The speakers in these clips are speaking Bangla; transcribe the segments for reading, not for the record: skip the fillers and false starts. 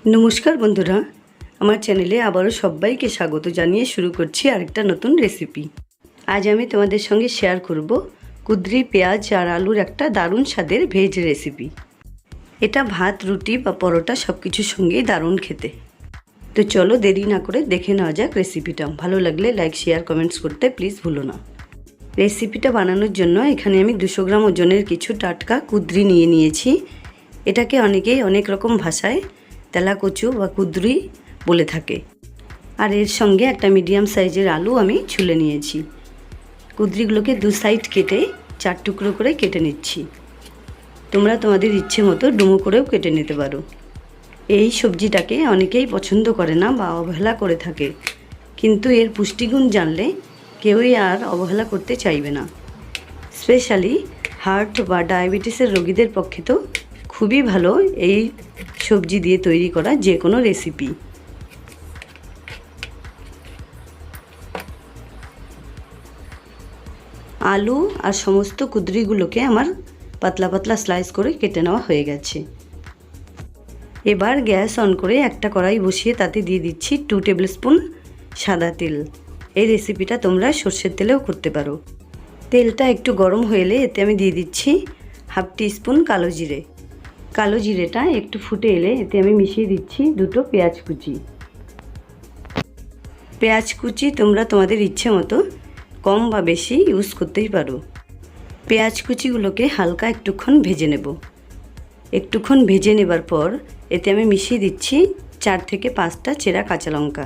नमस्कार बंधुरा আমার চ্যানেলে আবারও সবাইকে স্বাগত জানিয়ে শুরু করছি আরেকটা নতুন রেসিপি। আজ আমি তোমাদের সঙ্গে শেয়ার করব কুঁদরি পেঁয়াজ আর আলুর একটা দারুণ স্বাদের ভেজ রেসিপি। এটা ভাত রুটি বা পরোটা সব কিছুর সঙ্গেই দারুণ খেতে। তো চলো দেরি না করে দেখে নেওয়া যাক রেসিপিটা। ভালো লাগলে লাইক শেয়ার কমেন্টস করতে প্লিজ ভুলো না। রেসিপিটা বানানোর জন্য এখানে আমি 200 গ্রাম ওজনের কিছু টাটকা কুঁদরি নিয়ে নিয়েছি। এটাকে অনেকেই অনেক রকম ভাষায় তেলা কচু বা কুঁদরি বলে থাকে। আর এর সঙ্গে একটা মিডিয়াম সাইজের আলু আমি ছুলে নিয়েছি। কুঁদরিগুলোকে দু সাইড কেটে 4 টুকরো করে কেটে নিচ্ছি। তোমরা তোমাদের ইচ্ছে মতো ডুমো করেও কেটে নিতে পারো। এই সবজিটাকে অনেকেই পছন্দ করে না বা অবহেলা করে থাকে, কিন্তু এর পুষ্টিগুণ জানলে কেউই আর অবহেলা করতে চাইবে না। স্পেশালি হার্ট বা ডায়াবেটিসের রোগীদের পক্ষে তো খুবই ভালো এই সবজি দিয়ে তৈরি করা যে কোনো রেসিপি। আলু আর সমস্ত কুঁদরিগুলোকে আমার পাতলা পাতলা স্লাইস করে কেটে নেওয়া হয়ে গেছে। এবার গ্যাস অন করে একটা কড়াই বসিয়ে তাতে দিয়ে দিচ্ছি 2 টেবিল স্পুন সাদা তেল। এই রেসিপিটা তোমরা সর্ষের তেলেও করতে পারো। তেলটা একটু গরম হয়ে এলে এতে আমি দিয়ে দিচ্ছি হাফ টিস্পুন কালো জিরে। কালো জিরেটা একটু ফুটে এলে এতে আমি মিশিয়ে দিচ্ছি 2টো পেঁয়াজ কুচি। পেঁয়াজ কুচি তোমরা তোমাদের ইচ্ছে মতো কম বা বেশি ইউজ করতেই পারো। পেঁয়াজ কুচিগুলোকে হালকা একটুক্ষণ ভেজে নেব। একটুক্ষণ ভেজে নেবার পর এতে আমি মিশিয়ে দিচ্ছি 4 থেকে 5টা চেরা কাঁচা লঙ্কা।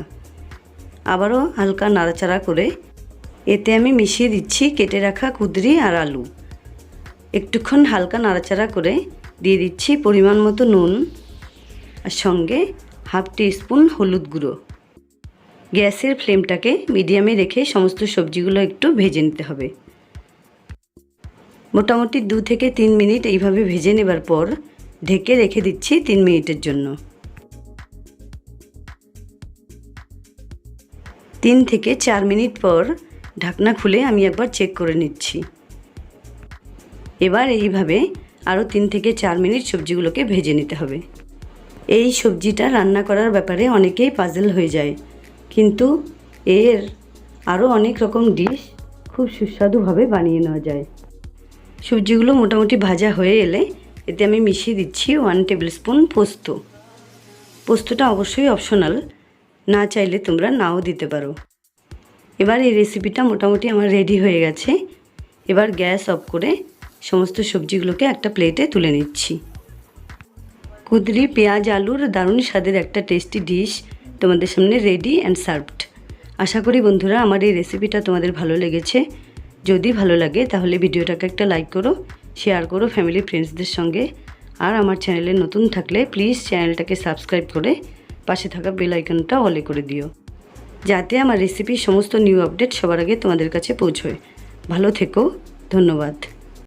আবারও হালকা নাড়াচাড়া করে এতে আমি মিশিয়ে দিচ্ছি কেটে রাখা কুঁদরি আর আলু। একটুক্ষণ হালকা নাড়াচাড়া করে দিয়ে দিচ্ছি পরিমাণ মতো নুন আর সঙ্গে হাফ টিস্পুন হলুদ গুঁড়ো। গ্যাসের ফ্লেমটাকে মিডিয়ামে রেখে সমস্ত সবজিগুলো একটু ভেজে নিতে হবে। মোটামুটি 2 থেকে 3 মিনিট এইভাবে ভেজে নেবার পর ঢেকে রেখে দিচ্ছি 3 মিনিটের জন্য। 3 থেকে 4 মিনিট পর ঢাকনা খুলে আমি একবার চেক করে নিচ্ছি। এবার এইভাবে আরও 3 থেকে 4 মিনিট সবজিগুলোকে ভেজে নিতে হবে। এই সবজিটা রান্না করার ব্যাপারে অনেকেই পাজল হয়ে যায়, কিন্তু এর আরও অনেক রকম ডিশ খুব সুস্বাদুভাবে বানিয়ে নেওয়া যায়। সবজিগুলো মোটামুটি ভাজা হয়ে এলে এতে আমি মিশিয়ে দিচ্ছি 1 টেবিল স্পুন পোস্ত। পোস্তটা অবশ্যই অপশনাল, না চাইলে তোমরা নাও দিতে পারো। এবার এই রেসিপিটা মোটামুটি আমার রেডি হয়ে গেছে। এবার গ্যাস অফ করে সমস্ত সবজিগুলোকে একটা প্লেটে তুলে নিচ্ছি। কুঁদরি পেঁয়াজ আলুর দারুণ স্বাদের একটা টেস্টি ডিশ তোমাদের সামনে রেডি অ্যান্ড সার্ভড। আশা করি বন্ধুরা আমার এই রেসিপিটা তোমাদের ভালো লেগেছে। যদি ভালো লাগে তাহলে ভিডিওটাকে একটা লাইক করো, শেয়ার করো ফ্যামিলি ফ্রেন্ডসদের সঙ্গে। আর আমার চ্যানেলে নতুন থাকলে প্লিজ চ্যানেলটাকে সাবস্ক্রাইব করে পাশে থাকা বেল আইকনটা অলে করে দিও, যাতে আমার রেসিপির সমস্ত নিউ আপডেট সবার আগে তোমাদের কাছে পৌঁছয়। ভালো থেকো, ধন্যবাদ।